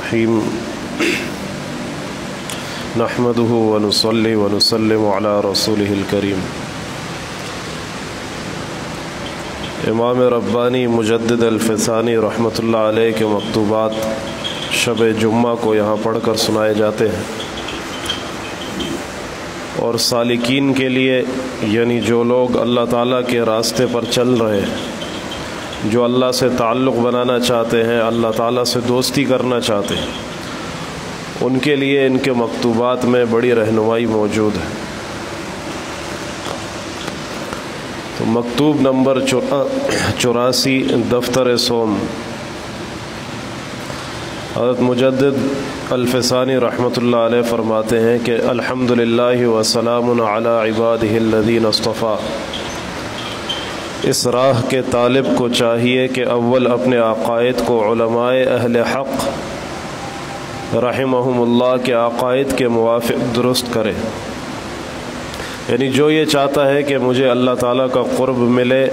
الرحیم نحمدہ ونصلی ونسلم علی رسولہ الکریم۔ امام ربانی مجدد الفسانی رحمۃ اللہ علیہ کے مکتوبات شب جمعہ کو یہاں پڑھ کر سنائے جاتے ہیں، اور سالکین کے لیے یعنی جو لوگ اللہ تعالیٰ کے راستے پر چل رہے ہیں، جو اللہ سے تعلق بنانا چاہتے ہیں، اللہ تعالیٰ سے دوستی کرنا چاہتے ہیں، ان کے لیے ان کے مکتوبات میں بڑی رہنمائی موجود ہے۔ تو مکتوب نمبر 84 دفتر سوم، حضرت مجدد الفسانی رحمۃ اللہ علیہ فرماتے ہیں کہ الحمدللہ وسلام علی عبادہ الذین اصطفیٰ۔ اس راہ کے طالب کو چاہیے کہ اول اپنے عقائد کو علماء اہل حق رحمہم اللہ کے عقائد کے موافق درست کرے، یعنی جو یہ چاہتا ہے کہ مجھے اللہ تعالیٰ کا قرب ملے،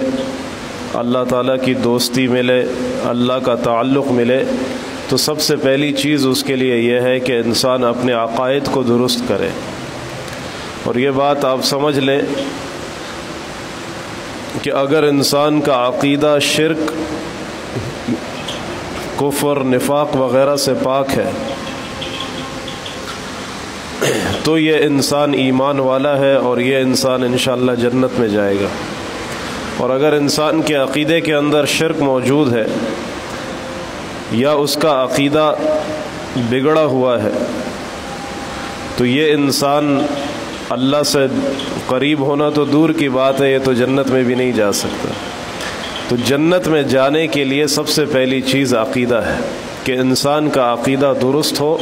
اللہ تعالیٰ کی دوستی ملے، اللہ کا تعلق ملے، تو سب سے پہلی چیز اس کے لیے یہ ہے کہ انسان اپنے عقائد کو درست کرے۔ اور یہ بات آپ سمجھ لیں کہ اگر انسان کا عقیدہ شرک، کفر، نفاق وغیرہ سے پاک ہے تو یہ انسان ایمان والا ہے، اور یہ انسان انشاءاللہ جنت میں جائے گا۔ اور اگر انسان کے عقیدے کے اندر شرک موجود ہے یا اس کا عقیدہ بگڑا ہوا ہے تو یہ انسان اللہ سے قریب ہونا تو دور کی بات ہے، یہ تو جنت میں بھی نہیں جا سکتا۔ تو جنت میں جانے کے لیے سب سے پہلی چیز عقیدہ ہے کہ انسان کا عقیدہ درست ہو۔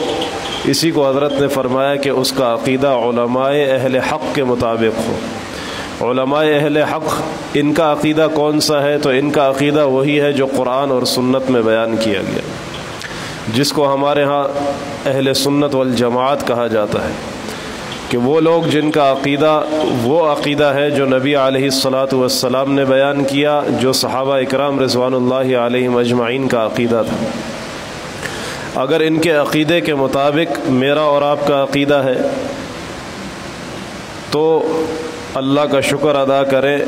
اسی کو حضرت نے فرمایا کہ اس کا عقیدہ علماء اہل حق کے مطابق ہو۔ علماء اہل حق ان کا عقیدہ کون سا ہے؟ تو ان کا عقیدہ وہی ہے جو قرآن اور سنت میں بیان کیا گیا، جس کو ہمارے ہاں اہل سنت والجماعت کہا جاتا ہے، کہ وہ لوگ جن کا عقیدہ وہ عقیدہ ہے جو نبی علیہ الصلاۃ والسلام نے بیان کیا، جو صحابہ اکرام رضوان اللہ علیہم اجمعین کا عقیدہ تھا۔ اگر ان کے عقیدے کے مطابق میرا اور آپ کا عقیدہ ہے تو اللہ کا شکر ادا کریں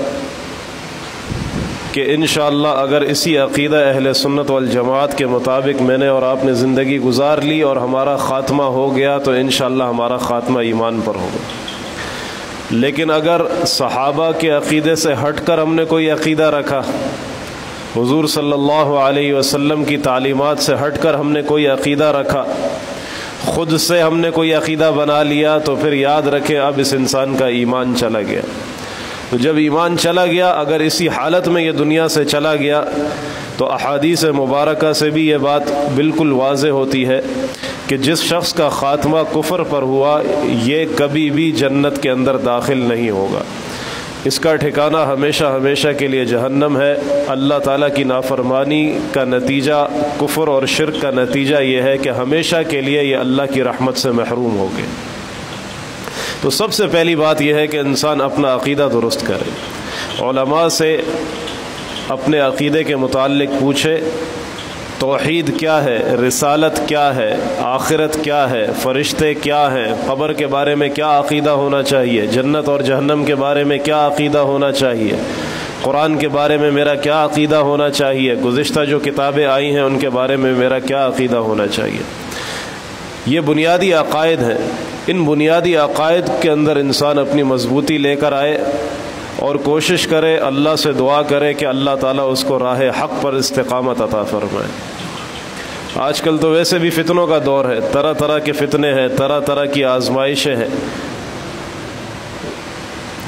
کہ انشاءاللہ اگر اسی عقیدہ اہل سنت والجماعت کے مطابق میں نے اور آپ نے زندگی گزار لی اور ہمارا خاتمہ ہو گیا تو انشاءاللہ ہمارا خاتمہ ایمان پر ہوگا۔ لیکن اگر صحابہ کے عقیدے سے ہٹ کر ہم نے کوئی عقیدہ رکھا، حضور صلی اللہ علیہ وسلم کی تعلیمات سے ہٹ کر ہم نے کوئی عقیدہ رکھا، خود سے ہم نے کوئی عقیدہ بنا لیا، تو پھر یاد رکھیں اب اس انسان کا ایمان چلا گیا۔ تو جب ایمان چلا گیا، اگر اسی حالت میں یہ دنیا سے چلا گیا تو احادیث مبارکہ سے بھی یہ بات بالکل واضح ہوتی ہے کہ جس شخص کا خاتمہ کفر پر ہوا یہ کبھی بھی جنت کے اندر داخل نہیں ہوگا، اس کا ٹھکانہ ہمیشہ ہمیشہ کے لیے جہنم ہے۔ اللہ تعالیٰ کی نافرمانی کا نتیجہ، کفر اور شرک کا نتیجہ یہ ہے کہ ہمیشہ کے لیے یہ اللہ کی رحمت سے محروم ہو گئے۔ تو سب سے پہلی بات یہ ہے کہ انسان اپنا عقیدہ درست کرے، علماء سے اپنے عقیدے کے متعلق پوچھے، توحید کیا ہے، رسالت کیا ہے، آخرت کیا ہے، فرشتے کیا ہیں، قبر کے بارے میں کیا عقیدہ ہونا چاہیے، جنت اور جہنم کے بارے میں کیا عقیدہ ہونا چاہیے، قرآن کے بارے میں میرا کیا عقیدہ ہونا چاہیے، گزشتہ جو کتابیں آئی ہیں ان کے بارے میں میرا کیا عقیدہ ہونا چاہیے۔ یہ بنیادی عقائد ہیں۔ ان بنیادی عقائد کے اندر انسان اپنی مضبوطی لے کر آئے اور کوشش کرے، اللہ سے دعا کرے کہ اللہ تعالیٰ اس کو راہ حق پر استقامت عطا فرمائے۔ آج کل تو ویسے بھی فتنوں کا دور ہے، طرح طرح کے فتنے ہیں، طرح طرح کی آزمائشیں ہیں۔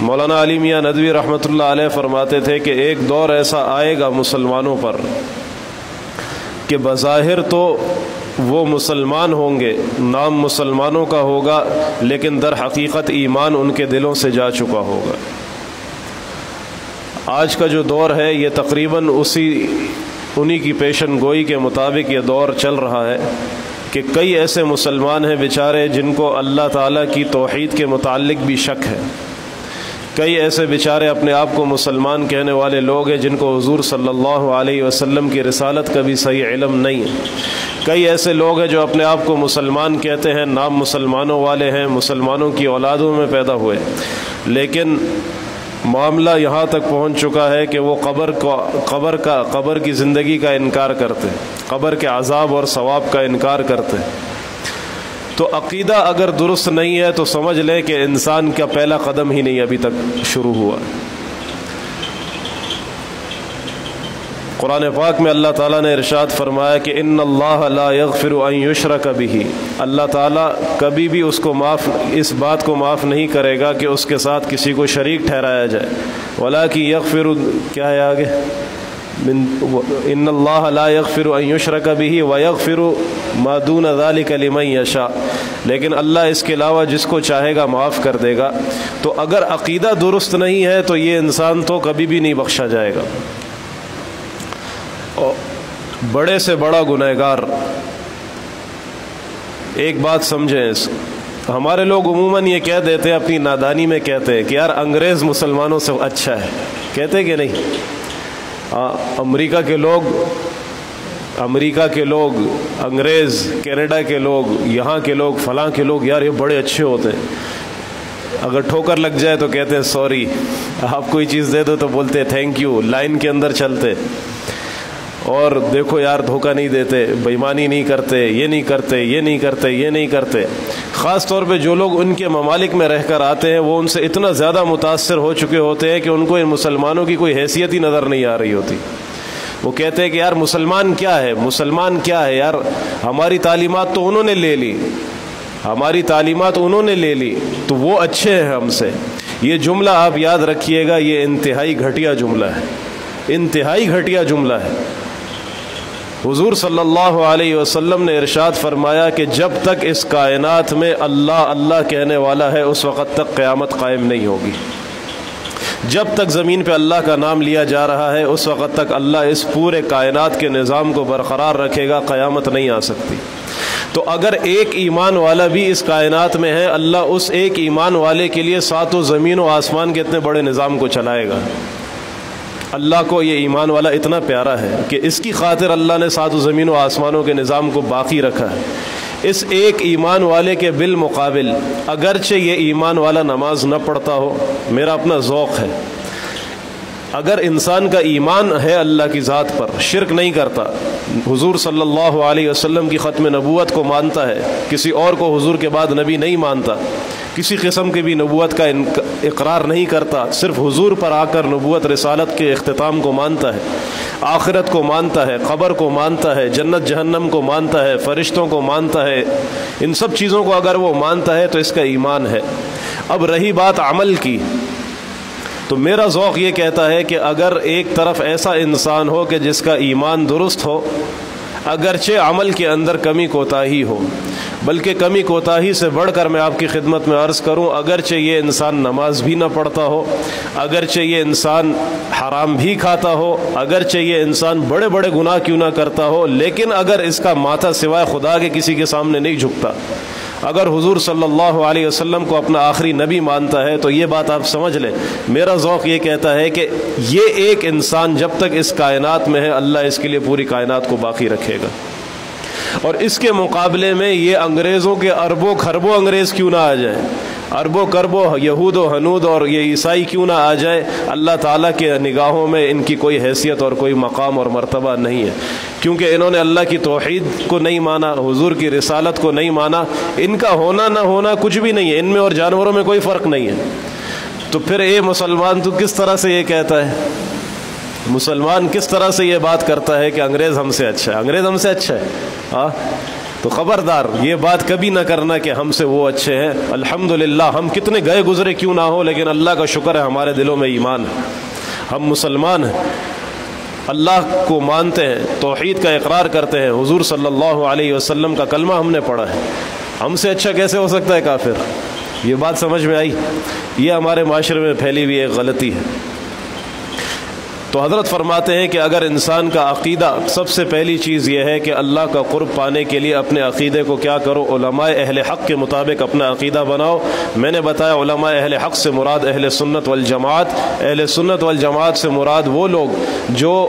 مولانا علی میاں ندوی رحمۃ اللہ علیہ فرماتے تھے کہ ایک دور ایسا آئے گا مسلمانوں پر کہ بظاہر تو وہ مسلمان ہوں گے، نام مسلمانوں کا ہوگا، لیکن در حقیقت ایمان ان کے دلوں سے جا چکا ہوگا۔ آج کا جو دور ہے یہ تقریباً انہی کی پیشن گوئی کے مطابق یہ دور چل رہا ہے کہ کئی ایسے مسلمان ہیں بیچارے جن کو اللہ تعالیٰ کی توحید کے متعلق بھی شک ہے، کئی ایسے بیچارے اپنے آپ کو مسلمان کہنے والے لوگ ہیں جن کو حضور صلی اللہ علیہ وسلم کی رسالت کا بھی صحیح علم نہیں ہے، کئی ایسے لوگ ہیں جو اپنے آپ کو مسلمان کہتے ہیں، نام مسلمانوں والے ہیں، مسلمانوں کی اولادوں میں پیدا ہوئے، لیکن معاملہ یہاں تک پہنچ چکا ہے کہ وہ قبر کی زندگی کا انکار کرتے، قبر کے عذاب اور ثواب کا انکار کرتے۔ تو عقیدہ اگر درست نہیں ہے تو سمجھ لیں کہ انسان کا پہلا قدم ہی نہیں ابھی تک شروع ہوا۔ قرآن پاک میں اللہ تعالیٰ نے ارشاد فرمایا کہ ان اللہ لا یغفر ان یشرک بہ، اللہ تعالیٰ کبھی بھی اس بات کو معاف نہیں کرے گا کہ اس کے ساتھ کسی کو شریک ٹھہرایا جائے، ولکن یغفر، کیا ہے آگے، ان اللہ لا یغفر ان یشرک بہ ویغفر ما دون ذلک لمن یشاء، لیکن اللہ اس کے علاوہ جس کو چاہے گا معاف کر دے گا۔ تو اگر عقیدہ درست نہیں ہے تو یہ انسان تو کبھی بھی نہیں بخشا جائے گا۔ بڑے سے بڑا گنہگار، ایک بات سمجھیں، ہمارے لوگ عموماً یہ کہہ دیتے ہیں، اپنی نادانی میں کہتے ہیں کہ یار انگریز مسلمانوں سے اچھا ہے، کہتے کہ نہیں؟ امریکہ کے لوگ، انگریز، کینیڈا کے لوگ، یہاں کے لوگ، فلاں کے لوگ، یار یہ بڑے اچھے ہوتے ہیں۔ اگر ٹھوکر لگ جائے تو کہتے ہیں سوری، آپ کوئی چیز دے دو تو بولتے تھینک یو، لائن کے اندر چلتے، اور دیکھو یار دھوکہ نہیں دیتے، بےایمانی نہیں کرتے، یہ نہیں کرتے، یہ نہیں کرتے، یہ نہیں کرتے۔ خاص طور پہ جو لوگ ان کے ممالک میں رہ کر آتے ہیں وہ ان سے اتنا زیادہ متاثر ہو چکے ہوتے ہیں کہ ان کو ان مسلمانوں کی کوئی حیثیت ہی نظر نہیں آ رہی ہوتی۔ وہ کہتے ہیں کہ یار مسلمان کیا ہے، مسلمان کیا ہے یار، ہماری تعلیمات تو انہوں نے لے لی، ہماری تعلیمات انہوں نے لے لی تو وہ اچھے ہیں ہم سے۔ یہ جملہ آپ یاد رکھیے گا، یہ انتہائی گھٹیا جملہ ہے، انتہائی گھٹیا جملہ ہے۔ حضور صلی اللہ علیہ وسلم نے ارشاد فرمایا کہ جب تک اس کائنات میں اللہ اللہ کہنے والا ہے اس وقت تک قیامت قائم نہیں ہوگی۔ جب تک زمین پہ اللہ کا نام لیا جا رہا ہے اس وقت تک اللہ اس پورے کائنات کے نظام کو برقرار رکھے گا، قیامت نہیں آ سکتی۔ تو اگر ایک ایمان والا بھی اس کائنات میں ہے، اللہ اس ایک ایمان والے کے لیے ساتوں زمین و آسمان کے اتنے بڑے نظام کو چلائے گا۔ اللہ کو یہ ایمان والا اتنا پیارا ہے کہ اس کی خاطر اللہ نے ساتوں زمین و آسمانوں کے نظام کو باقی رکھا ہے۔ اس ایک ایمان والے کے بالمقابل اگرچہ یہ ایمان والا نماز نہ پڑھتا ہو، میرا اپنا ذوق ہے، اگر انسان کا ایمان ہے اللہ کی ذات پر، شرک نہیں کرتا، حضور صلی اللہ علیہ وسلم کی ختم نبوت کو مانتا ہے، کسی اور کو حضور کے بعد نبی نہیں مانتا، کسی قسم کی بھی نبوت کا اقرار نہیں کرتا، صرف حضور پر آ کر نبوت رسالت کے اختتام کو مانتا ہے، آخرت کو مانتا ہے، قبر کو مانتا ہے، جنت جہنم کو مانتا ہے، فرشتوں کو مانتا ہے، ان سب چیزوں کو اگر وہ مانتا ہے تو اس کا ایمان ہے۔ اب رہی بات عمل کی، تو میرا ذوق یہ کہتا ہے کہ اگر ایک طرف ایسا انسان ہو کہ جس کا ایمان درست ہو، اگرچہ عمل کے اندر کمی کوتاہی ہو، بلکہ کمی کوتاہی سے بڑھ کر میں آپ کی خدمت میں عرض کروں، اگرچہ یہ انسان نماز بھی نہ پڑھتا ہو، اگرچہ یہ انسان حرام بھی کھاتا ہو، اگرچہ یہ انسان بڑے بڑے گناہ کیوں نہ کرتا ہو، لیکن اگر اس کا ماتھا سوائے خدا کے کسی کے سامنے نہیں جھکتا، اگر حضور صلی اللہ علیہ وسلم کو اپنا آخری نبی مانتا ہے، تو یہ بات آپ سمجھ لیں، میرا ذوق یہ کہتا ہے کہ یہ ایک انسان جب تک اس کائنات میں ہے اللہ اس کے لیے پوری کائنات کو باقی رکھے گا۔ اور اس کے مقابلے میں یہ انگریزوں کے اربوں خربوں انگریز کیوں نہ آ جائے، اربوں کربوں یہود و ہنود اور یہ عیسائی کیوں نہ آ جائے، اللہ تعالیٰ کے نگاہوں میں ان کی کوئی حیثیت اور کوئی مقام اور مرتبہ نہیں ہے، کیونکہ انہوں نے اللہ کی توحید کو نہیں مانا، حضور کی رسالت کو نہیں مانا، ان کا ہونا نہ ہونا کچھ بھی نہیں ہے، ان میں اور جانوروں میں کوئی فرق نہیں ہے۔ تو پھر اے مسلمان تو کس طرح سے یہ کہتا ہے، مسلمان کس طرح سے یہ بات کرتا ہے کہ انگریز ہم سے اچھا ہے، انگریز ہم سے اچھا ہے؟ ہاں، تو خبردار یہ بات کبھی نہ کرنا کہ ہم سے وہ اچھے ہیں۔ الحمدللہ ہم کتنے گئے گزرے کیوں نہ ہو، لیکن اللہ کا شکر ہے ہمارے دلوں میں ایمان ہے، ہم مسلمان ہیں، اللہ کو مانتے ہیں، توحید کا اقرار کرتے ہیں، حضور صلی اللہ علیہ وسلم کا کلمہ ہم نے پڑھا ہے، ہم سے اچھا کیسے ہو سکتا ہے کافر؟ یہ بات سمجھ میں آئی؟ یہ ہمارے معاشرے میں پھیلی ہوئی ایک غلطی ہے۔ تو حضرت فرماتے ہیں کہ اگر انسان کا عقیدہ، سب سے پہلی چیز یہ ہے کہ اللہ کا قرب پانے کے لیے اپنے عقیدے کو کیا کرو، علماء اہل حق کے مطابق اپنا عقیدہ بناؤ۔ میں نے بتایا علماء اہل حق سے مراد اہل سنت والجماعت، اہل سنت والجماعت سے مراد وہ لوگ جو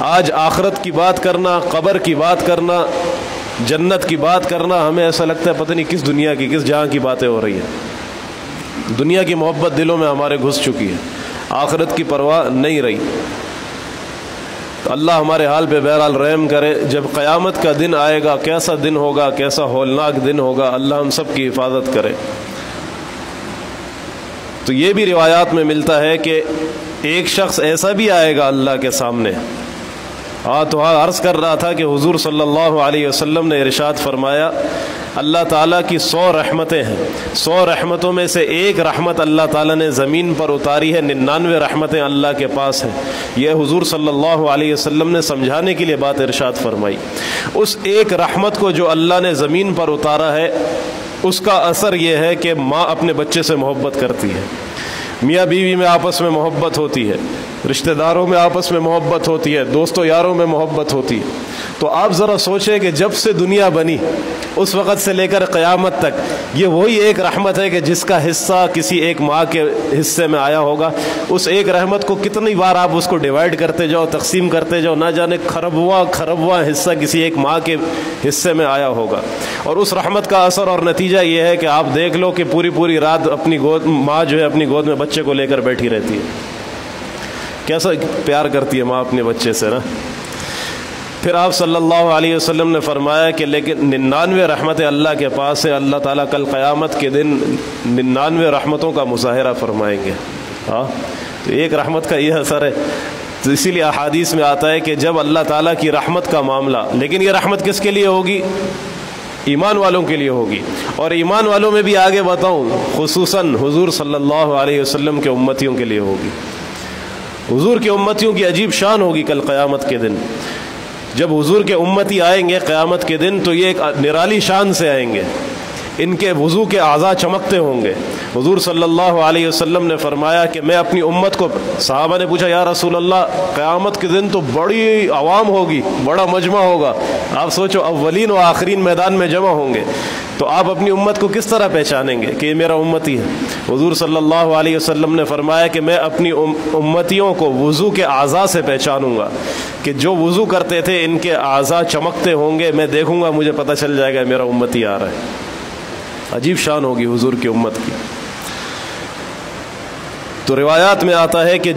آج آخرت کی بات کرنا، قبر کی بات کرنا، جنت کی بات کرنا، ہمیں ایسا لگتا ہے پتہ نہیں کس دنیا کی، کس جہاں کی باتیں ہو رہی ہیں۔ دنیا کی محبت دلوں میں ہمارے گھس چکی ہے، آخرت کی پرواہ نہیں رہی۔ تو اللہ ہمارے حال پہ بہرحال رحم کرے۔ جب قیامت کا دن آئے گا، کیسا دن ہوگا، کیسا ہولناک دن ہوگا، اللہ ہم سب کی حفاظت کرے۔ تو یہ بھی روایات میں ملتا ہے کہ ایک شخص ایسا بھی آئے گا اللہ کے سامنے۔ تو عرض کر رہا تھا کہ حضور صلی اللہ علیہ وسلم نے ارشاد فرمایا، اللہ تعالیٰ کی 100 رحمتیں ہیں، 100 رحمتوں میں سے ایک رحمت اللہ تعالیٰ نے زمین پر اتاری ہے، 99 رحمتیں اللہ کے پاس ہیں۔ یہ حضور صلی اللہ علیہ وسلم نے سمجھانے کے لیے بات ارشاد فرمائی۔ اس ایک رحمت کو جو اللہ نے زمین پر اتارا ہے، اس کا اثر یہ ہے کہ ماں اپنے بچے سے محبت کرتی ہے، میاں بیوی میں آپس میں محبت ہوتی ہے، رشتہ داروں میں آپس میں محبت ہوتی ہے، دوستوں یاروں میں محبت ہوتی ہے۔ تو آپ ذرا سوچیں کہ جب سے دنیا بنی اس وقت سے لے کر قیامت تک یہ وہی ایک رحمت ہے کہ جس کا حصہ کسی ایک ماں کے حصے میں آیا ہوگا۔ اس ایک رحمت کو کتنی بار آپ اس کو ڈیوائیڈ کرتے جاؤ، تقسیم کرتے جاؤ، نہ جانے خربواں حصہ کسی ایک ماں کے حصے میں آیا ہوگا۔ اور اس رحمت کا اثر اور نتیجہ یہ ہے کہ آپ دیکھ لو کہ پوری رات اپنی گود ماں جو ہے اپنی گود میں بچے کو لے کر بیٹھی رہتی ہے۔ کیسا پیار کرتی ہے ماں اپنے بچے سے نا۔ پھر آپ صلی اللہ علیہ وسلم نے فرمایا کہ لیکن 99 رحمتیں اللہ کے پاس ہے، اللہ تعالیٰ کل قیامت کے دن 99 رحمتوں کا مظاہرہ فرمائیں گے۔ تو ایک رحمت کا یہ اثر ہے۔ تو اسی لیے احادیث میں آتا ہے کہ جب اللہ تعالیٰ کی رحمت کا معاملہ، لیکن یہ رحمت کس کے لیے ہوگی؟ ایمان والوں کے لیے ہوگی۔ اور ایمان والوں میں بھی آگے بتاؤں خصوصاً حضور صلی اللہ علیہ وسلم کے امتیوں کے لیے ہوگی۔ حضور کے امتیوں کی عجیب شان ہوگی کل قیامت کے دن۔ جب حضور کے امتی آئیں گے قیامت کے دن تو یہ ایک نرالی شان سے آئیں گے، ان کے وضو کے اعضاء چمکتے ہوں گے۔ حضور صلی اللہ علیہ وسلم نے فرمایا کہ میں اپنی امت کو، صحابہ نے پوچھا یا رسول اللہ قیامت کے دن تو بڑی عوام ہوگی، بڑا مجمع ہوگا، آپ سوچو اولین و آخرین میدان میں جمع ہوں گے، تو آپ اپنی امت کو کس طرح پہچانیں گے کہ یہ میرا امتی ہے؟ حضور صلی اللہ علیہ وسلم نے فرمایا کہ میں اپنی امتیوں کو وضو کے اعضاء سے پہچانوں گا، کہ جو وضو کرتے تھے ان کے اعضاء چمکتے ہوں گے، میں دیکھوں گا مجھے پتہ چل جائے گا میرا امتی آ رہا ہے۔ عجیب شان ہوگی حضور کی امت کی۔ تو روایات میں آتا ہے کہ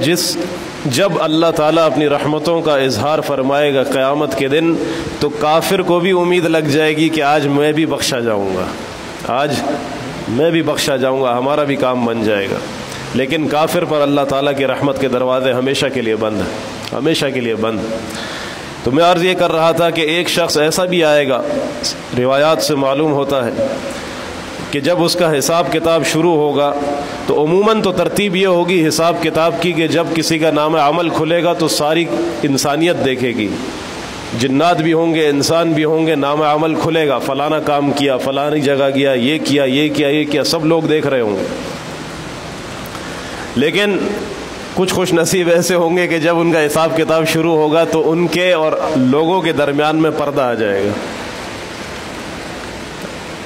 جب اللہ تعالیٰ اپنی رحمتوں کا اظہار فرمائے گا قیامت کے دن تو کافر کو بھی امید لگ جائے گی کہ آج میں بھی بخشا جاؤں گا، آج میں بھی بخشا جاؤں گا، ہمارا بھی کام بن جائے گا۔ لیکن کافر پر اللہ تعالیٰ کی رحمت کے دروازے ہمیشہ کے لیے بند ہیں، ہمیشہ کے لیے بند۔ تو میں عرض یہ کر رہا تھا کہ ایک شخص ایسا بھی آئے گا، روایات سے معلوم ہوتا ہے کہ جب اس کا حساب کتاب شروع ہوگا تو عموماً تو ترتیب یہ ہوگی حساب کتاب کی کہ جب کسی کا نام عمل کھلے گا تو ساری انسانیت دیکھے گی، جنات بھی ہوں گے، انسان بھی ہوں گے، نام عمل کھلے گا، فلانا کام کیا، فلانی جگہ گیا، یہ کیا، یہ کیا، یہ کیا، سب لوگ دیکھ رہے ہوں گے۔ لیکن کچھ خوش نصیب ایسے ہوں گے کہ جب ان کا حساب کتاب شروع ہوگا تو ان کے اور لوگوں کے درمیان میں پردہ آ جائے گا،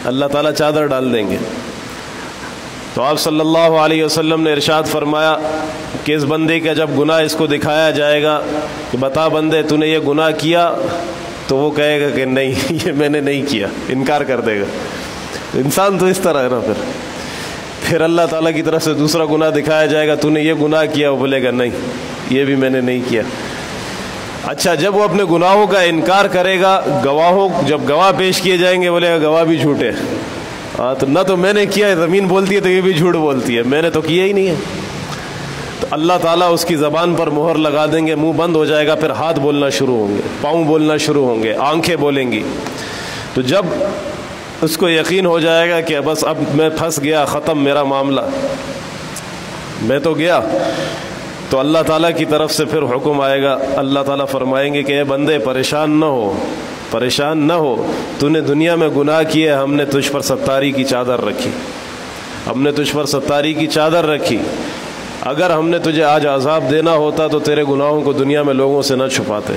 اللہ تعالیٰ چادر ڈال دیں گے۔ تو آپ صلی اللہ علیہ وسلم نے ارشاد فرمایا کہ اس بندے کا جب گناہ اس کو دکھایا جائے گا کہ بتا بندے تو نے یہ گناہ کیا، تو وہ کہے گا کہ نہیں یہ میں نے نہیں کیا، انکار کر دے گا۔ انسان تو اس طرح ہے نا۔ پھر اللہ تعالیٰ کی طرف سے دوسرا گناہ دکھایا جائے گا، تو نے یہ گناہ کیا، وہ بولے گا نہیں یہ بھی میں نے نہیں کیا۔ اچھا جب وہ اپنے گناہوں کا انکار کرے گا، جب گواہ پیش کیے جائیں گے بولے گا گواہ بھی جھوٹے، تو نہ تو میں نے کیا ہے، زمین بولتی ہے تو یہ بھی جھوٹ بولتی ہے، میں نے تو کیا ہی نہیں ہے۔ تو اللہ تعالیٰ اس کی زبان پر مہر لگا دیں گے، منہ بند ہو جائے گا، پھر ہاتھ بولنا شروع ہوں گے، پاؤں بولنا شروع ہوں گے، آنکھیں بولیں گی۔ تو جب اس کو یقین ہو جائے گا کہ بس اب میں پھنس گیا، ختم میرا معاملہ، میں تو گیا، تو اللہ تعالیٰ کی طرف سے پھر حکم آئے گا، اللہ تعالیٰ فرمائیں گے کہ اے بندے پریشان نہ ہو، تو نے دنیا میں گناہ کیے، ہم نے تجھ پر ستاری کی چادر رکھی، اگر ہم نے تجھے آج عذاب دینا ہوتا تو تیرے گناہوں کو دنیا میں لوگوں سے نہ چھپاتے،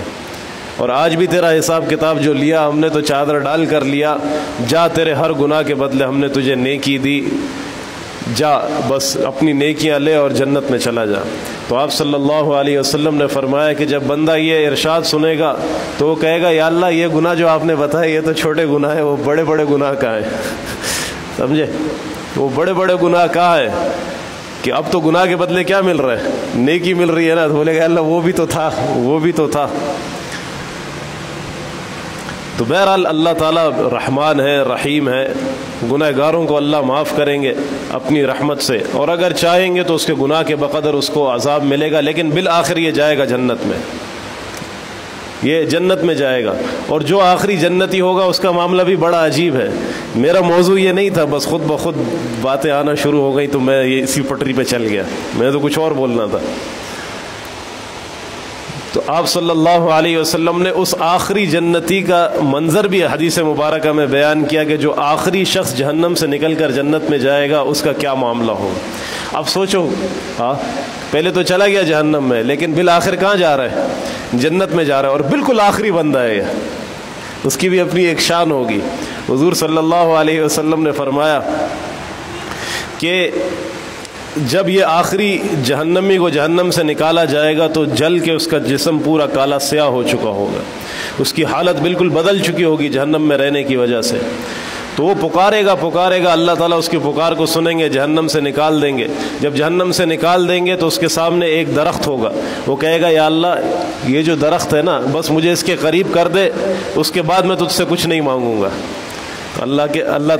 اور آج بھی تیرا حساب کتاب جو لیا ہم نے تو چادر ڈال کر لیا، جا تیرے ہر گناہ کے بدلے ہم نے تجھے نیکی دی، جا بس اپنی نیکیاں لے اور جنت میں چلا جا۔ تو آپ صلی اللہ علیہ وسلم نے فرمایا کہ جب بندہ یہ ارشاد سنے گا تو وہ کہے گا یا اللہ یہ گناہ جو آپ نے بتایا یہ تو چھوٹے گناہ ہیں، وہ بڑے بڑے گناہ کہاں ہیں؟ سمجھے؟ وہ بڑے بڑے گناہ کہاں ہے کہ اب تو گناہ کے بدلے کیا مل رہا ہے؟ نیکی مل رہی ہے نا۔ تو بولے گا اللہ وہ بھی تو تھا، وہ بھی تو تھا۔ تو بہرحال اللہ تعالیٰ رحمان ہے، رحیم ہے، گناہ گاروں کو اللہ معاف کریں گے اپنی رحمت سے، اور اگر چاہیں گے تو اس کے گناہ کے بقدر اس کو عذاب ملے گا، لیکن بالآخر یہ جائے گا جنت میں، یہ جنت میں جائے گا۔ اور جو آخری جنتی ہوگا اس کا معاملہ بھی بڑا عجیب ہے۔ میرا موضوع یہ نہیں تھا، بس خود بخود باتیں آنا شروع ہو گئی تو میں یہ اسی پٹری پہ چل گیا، میں تو کچھ اور بولنا تھا۔ تو آپ صلی اللہ علیہ وسلم نے اس آخری جنتی کا منظر بھی حدیث مبارکہ میں بیان کیا کہ جو آخری شخص جہنم سے نکل کر جنت میں جائے گا اس کا کیا معاملہ ہوگا۔ اب سوچو، پہلے تو چلا گیا جہنم میں، لیکن بالآخر کہاں جا رہا ہے؟ جنت میں جا رہا ہے، اور بالکل آخری بندہ ہے یہ، اس کی بھی اپنی ایک شان ہوگی۔ حضور صلی اللہ علیہ وسلم نے فرمایا کہ جب یہ آخری جہنمی کو جہنم سے نکالا جائے گا تو جل کے اس کا جسم پورا کالا سیاہ ہو چکا ہوگا، اس کی حالت بالکل بدل چکی ہوگی جہنم میں رہنے کی وجہ سے۔ تو وہ پکارے گا، اللہ تعالیٰ اس کی پکار کو سنیں گے، جہنم سے نکال دیں گے۔ جب جہنم سے نکال دیں گے تو اس کے سامنے ایک درخت ہوگا، وہ کہے گا یا اللہ یہ جو درخت ہے نا بس مجھے اس کے قریب کر دے، اس کے بعد میں تجھ سے کچھ نہیں مانگوں گا۔ اللہ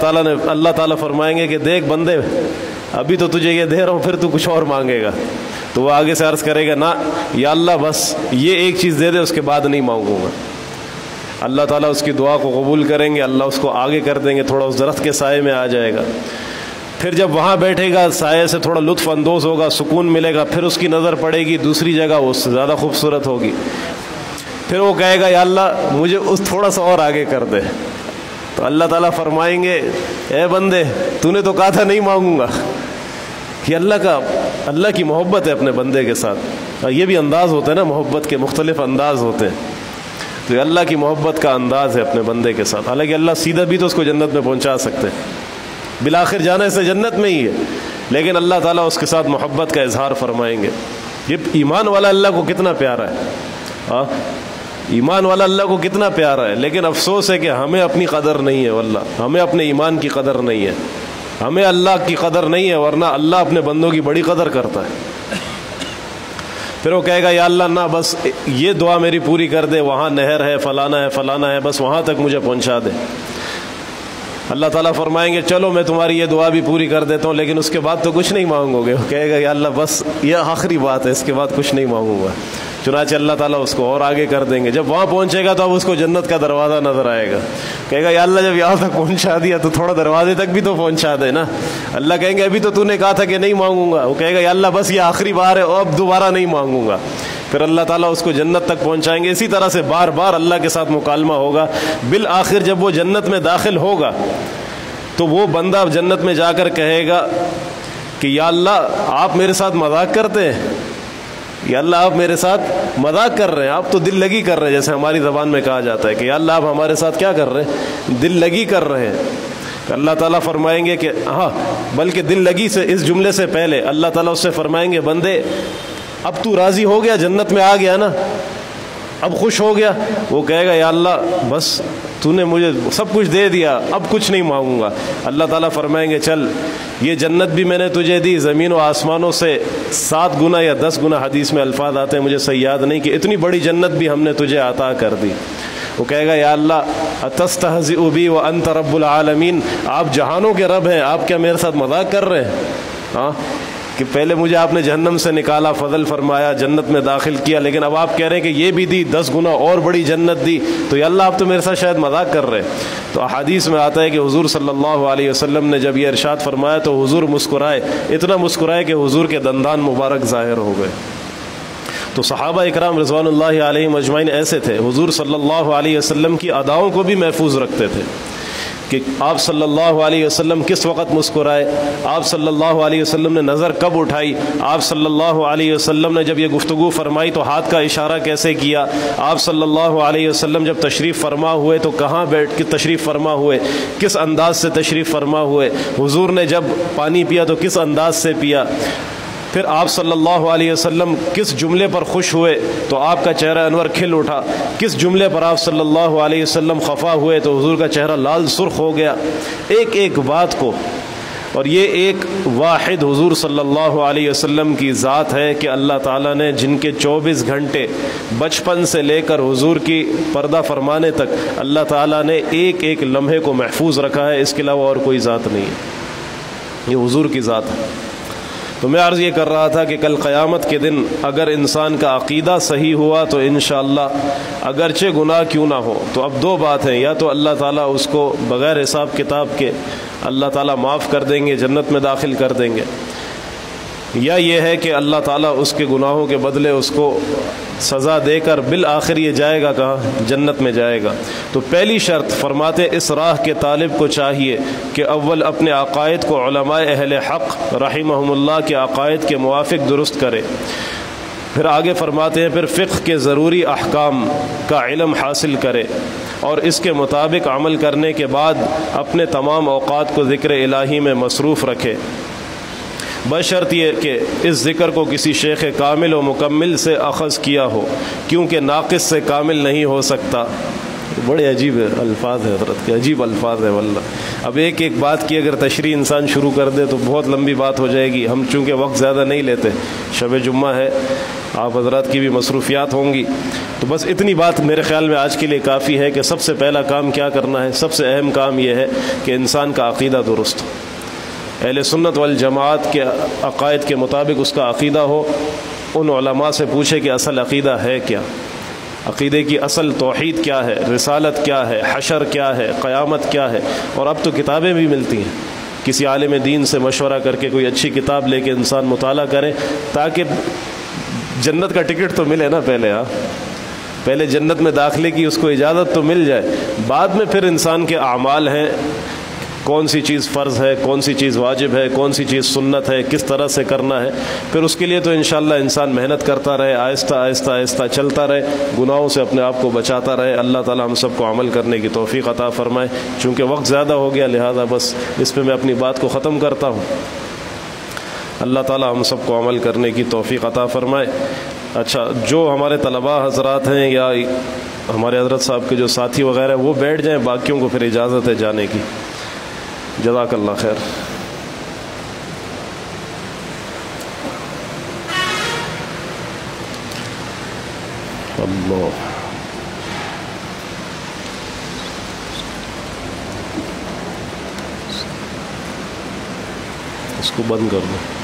تعالیٰ فرمائیں گے کہ دیکھ بندے، ابھی تو تجھے یہ دے رہا ہوں، پھر تو کچھ اور مانگے گا۔ تو وہ آگے سے عرض کرے گا نا یا اللہ بس یہ ایک چیز دے دے، اس کے بعد نہیں مانگوں گا۔ اللہ تعالیٰ اس کی دعا کو قبول کریں گے، اللہ اس کو آگے کر دیں گے، تھوڑا اس درخت کے سائے میں آ جائے گا۔ پھر جب وہاں بیٹھے گا سائے سے تھوڑا لطف اندوز ہوگا، سکون ملے گا، پھر اس کی نظر پڑے گی دوسری جگہ، وہ اس سے زیادہ خوبصورت ہوگی۔ پھر وہ کہے گا یا اللہ مجھے اس تھوڑا سا اور آگے کر دے۔ تو اللہ تعالیٰ فرمائیں گے اے بندے تو نے تو کہا تھا نہیں مانگوں گا۔ کہ اللہ کی محبت ہے اپنے بندے کے ساتھ، یہ بھی انداز ہوتے ہیں نا، محبت کے مختلف انداز ہوتے ہیں۔ تو یہ اللہ کی محبت کا انداز ہے اپنے بندے کے ساتھ۔ حالانکہ اللہ سیدھا بھی تو اس کو جنت میں پہنچا سکتے ہیں، بالآخر جانے سے جنت میں ہی ہے، لیکن اللہ تعالیٰ اس کے ساتھ محبت کا اظہار فرمائیں گے۔ یہ ایمان والا اللہ کو کتنا پیارا ہے، ایمان والا اللہ کو کتنا پیارا ہے، لیکن افسوس ہے کہ ہمیں اپنی قدر نہیں ہے، واللہ ہمیں اپنے ایمان کی قدر نہیں ہے، ہمیں اللہ کی قدر نہیں ہے، ورنہ اللہ اپنے بندوں کی بڑی قدر کرتا ہے۔ پھر وہ کہے گا یا اللہ نہ بس یہ دعا میری پوری کر دے، وہاں نہر ہے، فلانا ہے، بس وہاں تک مجھے پہنچا دے۔ اللہ تعالیٰ فرمائیں گے چلو میں تمہاری یہ دعا بھی پوری کر دیتا ہوں، لیکن اس کے بعد تو کچھ نہیں مانگو گے۔ وہ کہے گا یا اللہ بس یہ آخری بات ہے، اس کے بعد کچھ نہیں مانگوں گا۔ چنانچہ اللہ تعالیٰ اس کو اور آگے کر دیں گے۔ جب وہاں پہنچے گا تو اب اس کو جنت کا دروازہ نظر آئے گا، کہے گا یا اللہ جب یہاں تک پہنچا دیا تو تھوڑا دروازے تک بھی تو پہنچا دے نا۔ اللہ کہیں گے ابھی تو نے کہا تھا کہ نہیں مانگوں گا۔ وہ کہے گا یا اللہ بس یہ آخری بار ہے، اب دوبارہ نہیں مانگوں گا۔ پھر اللہ تعالیٰ اس کو جنت تک پہنچائیں گے۔ اسی طرح سے بار بار اللہ کے ساتھ مکالمہ ہوگا۔ بالآخر جب وہ جنت میں داخل ہوگا تو وہ بندہ جنت میں جا کر کہے گا کہ یا اللہ آپ میرے ساتھ مذاق کرتے ہیں، یا اللہ آپ میرے ساتھ مذاق کر رہے ہیں، آپ تو دل لگی کر رہے ہیں، جیسے ہماری زبان میں کہا جاتا ہے کہ یا اللہ آپ ہمارے ساتھ کیا کر رہے ہیں، دل لگی کر رہے ہیں۔ اللہ تعالیٰ فرمائیں گے کہ ہاں، بلکہ دل لگی سے اس جملے سے پہلے اللہ تعالیٰ اس سے فرمائیں گے بندے اب تو راضی ہو گیا، جنت میں آ گیا نا، اب خوش ہو گیا۔ وہ کہے گا یا اللہ بس تو نے مجھے سب کچھ دے دیا، اب کچھ نہیں مانگوں گا۔ اللہ تعالیٰ فرمائیں گے چل یہ جنت بھی میں نے تجھے دی، زمین و آسمانوں سے 7 گنا یا 10 گنا، حدیث میں الفاظ آتے ہیں مجھے صحیح یاد نہیں، کہ اتنی بڑی جنت بھی ہم نے تجھے عطا کر دی۔ وہ کہے گا یا اللہ اتستہزئ بی وانت رب العالمین، آپ جہانوں کے رب ہیں، آپ کیا میرے ساتھ مذاق کر رہے ہیں؟ ہاں کہ پہلے مجھے آپ نے جہنم سے نکالا، فضل فرمایا، جنت میں داخل کیا، لیکن اب آپ کہہ رہے ہیں کہ یہ بھی دی، 10 گنا اور بڑی جنت دی، تو یا اللہ آپ تو میرے ساتھ شاید مذاق کر رہے ہیں۔ تو احادیث میں آتا ہے کہ حضور صلی اللہ علیہ وسلم نے جب یہ ارشاد فرمایا تو حضور مسکرائے، اتنا مسکرائے کہ حضور کے دندان مبارک ظاہر ہو گئے۔ تو صحابہ اکرام رضوان اللہ علیہم اجمعین ایسے تھے، حضور صلی اللہ علیہ وسلم کی اداؤں کو بھی محفوظ رکھتے تھے۔ کہ آپ صلی اللہ علیہ وسلم کس وقت مسکرائے، آپ صلی اللہ علیہ وسلم نے نظر کب اٹھائی، آپ صلی اللہ علیہ وسلم نے جب یہ گفتگو فرمائی تو ہاتھ کا اشارہ کیسے کیا، آپ صلی اللہ علیہ وسلم جب تشریف فرما ہوئے تو کہاں بیٹھ کے تشریف فرما ہوئے، کس انداز سے تشریف فرما ہوئے، حضور نے جب پانی پیا تو کس انداز سے پیا، پھر آپ صلی اللہ علیہ وسلم کس جملے پر خوش ہوئے تو آپ کا چہرہ انور کھل اٹھا، کس جملے پر آپ صلی اللہ علیہ وسلم خفا ہوئے تو حضور کا چہرہ لال سرخ ہو گیا، ایک ایک بات کو۔ اور یہ ایک واحد حضور صلی اللہ علیہ وسلم کی ذات ہے کہ اللہ تعالیٰ نے جن کے 24 گھنٹے بچپن سے لے کر حضور کی پردہ فرمانے تک اللہ تعالیٰ نے ایک ایک لمحے کو محفوظ رکھا ہے، اس کے علاوہ اور کوئی ذات نہیں ہے، یہ حضور کی ذات ہے۔ تو میں عرض یہ کر رہا تھا کہ کل قیامت کے دن اگر انسان کا عقیدہ صحیح ہوا تو انشاءاللہ اگرچہ گناہ کیوں نہ ہو تو اب دو بات ہیں، یا تو اللہ تعالیٰ اس کو بغیر حساب کتاب کے اللہ تعالیٰ معاف کر دیں گے، جنت میں داخل کر دیں گے، یا یہ ہے کہ اللہ تعالیٰ اس کے گناہوں کے بدلے اس کو سزا دے کر بالآخر یہ جائے گا کہاں؟ جنت میں جائے گا۔ تو پہلی شرط فرماتے اس راہ کے طالب کو چاہیے کہ اول اپنے عقائد کو علماء اہل حق رحمہم اللہ کے عقائد کے موافق درست کرے، پھر آگے فرماتے ہیں پھر فقہ کے ضروری احکام کا علم حاصل کرے اور اس کے مطابق عمل کرنے کے بعد اپنے تمام اوقات کو ذکر الہی میں مصروف رکھے، بشرط یہ کہ اس ذکر کو کسی شیخ کامل و مکمل سے اخذ کیا ہو، کیونکہ ناقص سے کامل نہیں ہو سکتا۔ بڑے عجیب الفاظ ہیں حضرت کے، عجیب الفاظ ہیں واللہ۔ اب ایک ایک بات کی اگر تشریح انسان شروع کر دے تو بہت لمبی بات ہو جائے گی، ہم چونکہ وقت زیادہ نہیں لیتے، شب جمعہ ہے، آپ حضرات کی بھی مصروفیات ہوں گی، تو بس اتنی بات میرے خیال میں آج کے لیے کافی ہے کہ سب سے پہلا کام کیا کرنا ہے، سب سے اہم کام یہ ہے کہ انسان کا عقیدہ درست ہو، اہل سنت والجماعت کے عقائد کے مطابق اس کا عقیدہ ہو، ان علماء سے پوچھے کہ اصل عقیدہ ہے کیا، عقیدے کی اصل توحید کیا ہے، رسالت کیا ہے، حشر کیا ہے، قیامت کیا ہے۔ اور اب تو کتابیں بھی ملتی ہیں، کسی عالم دین سے مشورہ کر کے کوئی اچھی کتاب لے کے انسان مطالعہ کرے تاکہ جنت کا ٹکٹ تو ملے نا، پہلے جنت میں داخلے کی اس کو اجازت تو مل جائے، بعد میں پھر انسان کے اعمال ہیں، کون سی چیز فرض ہے، کون سی چیز واجب ہے، کون سی چیز سنت ہے، کس طرح سے کرنا ہے، پھر اس کے لیے تو انشاءاللہ انسان محنت کرتا رہے، آہستہ آہستہ آہستہ چلتا رہے، گناہوں سے اپنے آپ کو بچاتا رہے۔ اللہ تعالی ہم سب کو عمل کرنے کی توفیق عطا فرمائے۔ چونکہ وقت زیادہ ہو گیا لہذا بس اس پہ میں اپنی بات کو ختم کرتا ہوں۔ اللہ تعالی ہم سب کو عمل کرنے کی توفیق عطا فرمائے۔ اچھا، جو ہمارے طلباء حضرات ہیں یا ہمارے حضرت صاحب کے جو ساتھی وغیرہ وہ بیٹھ جائیں، باقیوں کو پھر اجازت ہے جانے کی۔ جزاک اللہ خیر۔ اللہ، اس کو بند کر دو۔